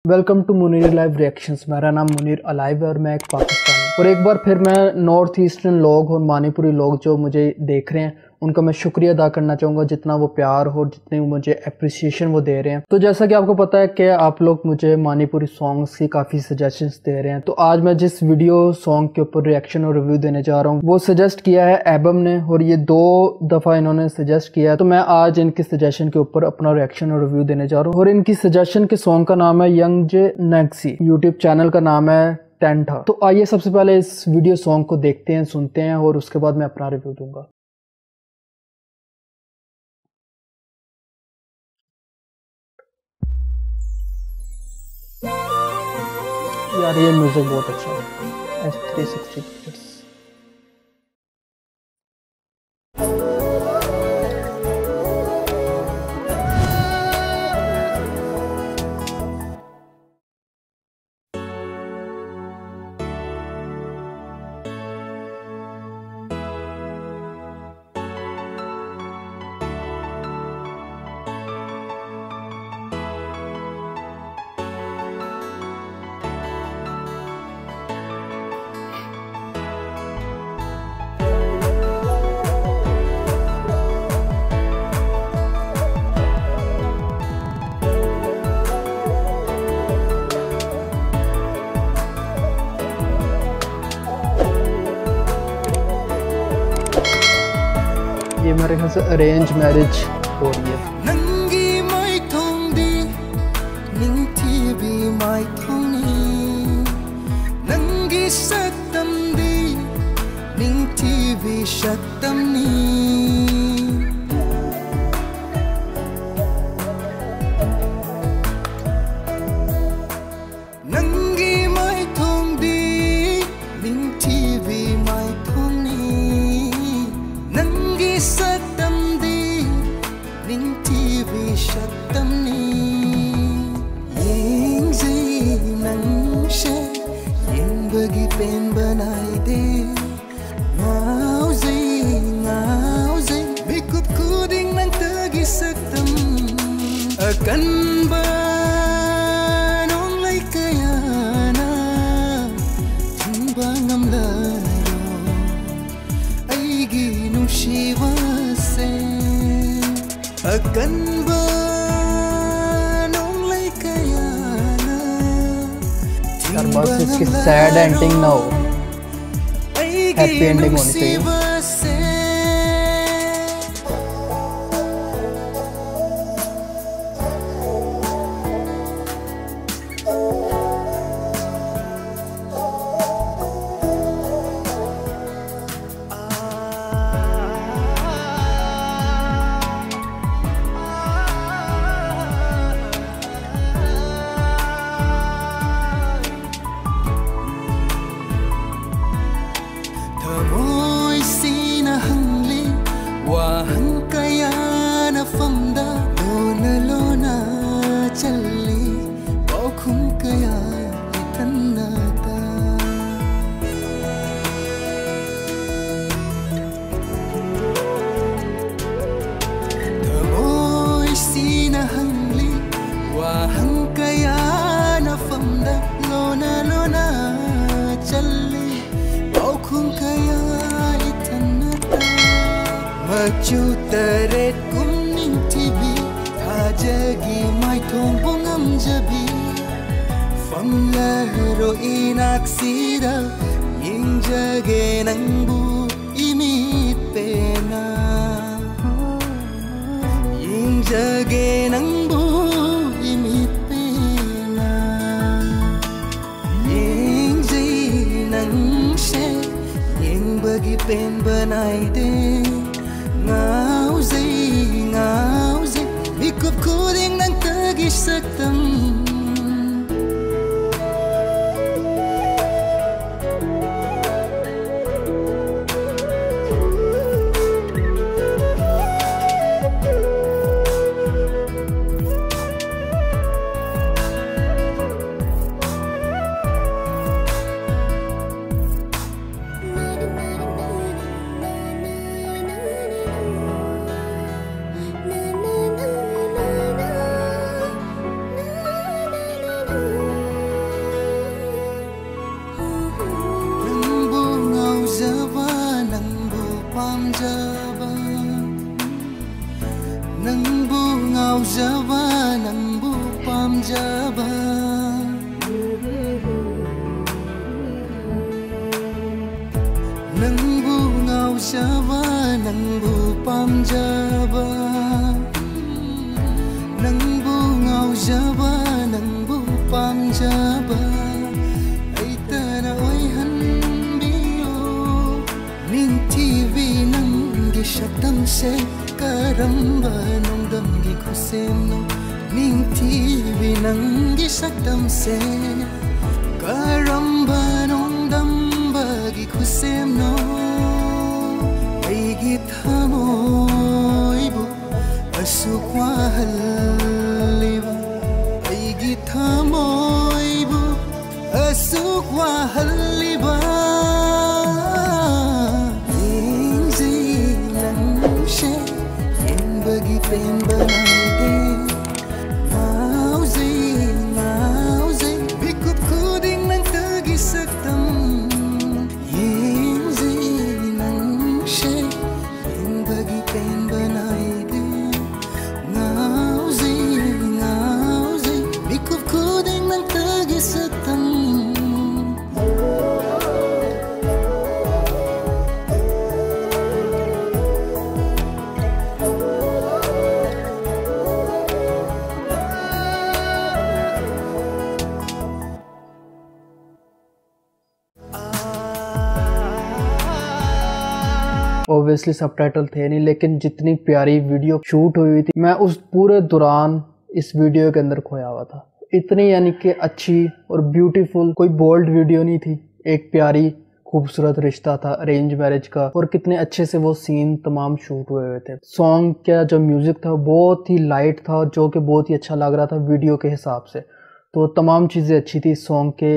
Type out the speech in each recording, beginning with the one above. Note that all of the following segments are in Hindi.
Welcome to Munir live reactions. मेरा नाम मुनीर अलाइव है और मैं एक पाकिस्तानी। और एक बार फिर मैं नॉर्थ ईस्टर्न लोग और मणिपुरी लोग जो मुझे देख रहे हैं उनका मैं शुक्रिया अदा करना चाहूँगा, जितना वो प्यार और जितने मुझे अप्रिसिएशन वो दे रहे हैं। तो जैसा कि आपको पता है कि आप लोग मुझे मणिपुरी सॉन्ग्स की काफ़ी सजेशंस दे रहे हैं, तो आज मैं जिस वीडियो सॉन्ग के ऊपर रिएक्शन और रिव्यू देने जा रहा हूँ वो सजेस्ट किया है एबम ने, और ये 2 दफ़ा इन्होंने सजेस्ट किया है। तो मैं आज इनकी सजेशन के ऊपर अपना रिएक्शन और रिव्यू देने जा रहा हूँ। और इनकी सजेशन के सॉन्ग का नाम है यंग जे नेक्सी, यूट्यूब चैनल का नाम है टेंटा। तो आइए सबसे पहले इस वीडियो सॉन्ग को देखते हैं, सुनते हैं और उसके बाद मैं अपना रिव्यू दूंगा। यार ये म्यूजिक बहुत अच्छा है। S360 pictures. ये मेरे ख्याल से अरेंज मैरिज हो रही है। नंगी माई थोंदी निंथी भी माई थोंनी नंगी सत्तम दी निंथी भी सत्तम नी नंगी माई थोंदी निंथी भी माई थोंनी नंगी सत्तम दी निंथी भी सत्तम नी येंगजे नंगशे येंबगी पेन बनाई दे ngauze ngauze bikup kuding nang tagi saktam akan ba nong lai kayana timbangam laro aigi nungsiwa se akan ba nong lai kayana यार बस इसकी सैड एंडिंग ना हो, हैप्पी एंडिंग होनी चाहिए। Wahan kaya na famda lona lona challi paukhum kaya itannata Tamoy sina hangli wahan kaya na famda lona lona challi paukhum kaya Machu taret kuning tibi Hajagi mai thong bongam jabi Famlaro inaksida Ying jage nangbu imit pena Ying jage nangbu imit pena Ying jay nang she Ying bagi pen banai de ngauze ngauze bikup kuding nang tagi saktam pamjaba ai tara oi hanbiyo ningthivi nangi shaktam se karamba nongdam gi khusem ningthivi nangi shaktam se karamba nongdam bagi khusem no aigi thamoy bu asuk wahalliba aigi thamoy bu asuk wahalliba yingzi langshe yen bagi prem banaide mauzi bikup kuding nang tagi saktam yingzi langshe yen bagi prem banaide mauzi bikup kuding nang tagi saktam. Obviously subtitle थे नहीं, लेकिन जितनी प्यारी वीडियो शूट हुई थी मैं उस पूरे दौरान इस वीडियो के अंदर खोया हुआ था। इतनी यानी कि अच्छी और ब्यूटीफुल कोई बोल्ड वीडियो नहीं थी, एक प्यारी खूबसूरत रिश्ता था अरेंज मैरिज का, और कितने अच्छे से वो सीन तमाम शूट हुए हुए थे। सॉन्ग का जो म्यूजिक था बहुत ही लाइट था, जो कि बहुत ही अच्छा लग रहा था वीडियो के हिसाब से। तो तमाम चीज़ें अच्छी थी, सॉन्ग के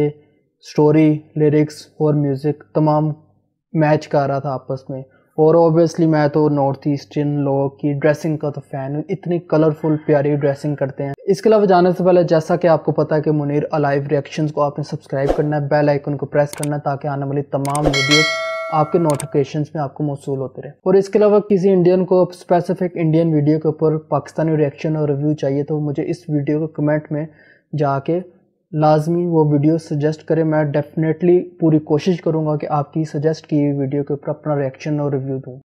स्टोरी, लिरिक्स और म्यूजिक तमाम मैच कर रहा था आपस में। और ऑब्वियसली मैं तो नॉर्थ ईस्टर्न लोगों की ड्रेसिंग का तो फ़ैन हूँ, इतनी कलरफुल प्यारी ड्रेसिंग करते हैं। इसके अलावा जाने से पहले जैसा कि आपको पता है कि मुनीर अलाइव रिएक्शंस को आपने सब्सक्राइब करना है, बेल आइकन को प्रेस करना है, ताकि आने वाली तमाम वीडियोस आपके नोटिफिकेशंस में आपको मौसूल होते रहे। और इसके अलावा किसी इंडियन को स्पेसिफिक इंडियन वीडियो के ऊपर पाकिस्तानी रिएक्शन और रिव्यू चाहिए तो मुझे इस वीडियो को कमेंट में जाके लाजमी वो वीडियो सजेस्ट करें। मैं डेफिनेटली पूरी कोशिश करूँगा कि आपकी सजेस्ट की हुई वीडियो के ऊपर अपना रिएक्शन और रिव्यू दूँ।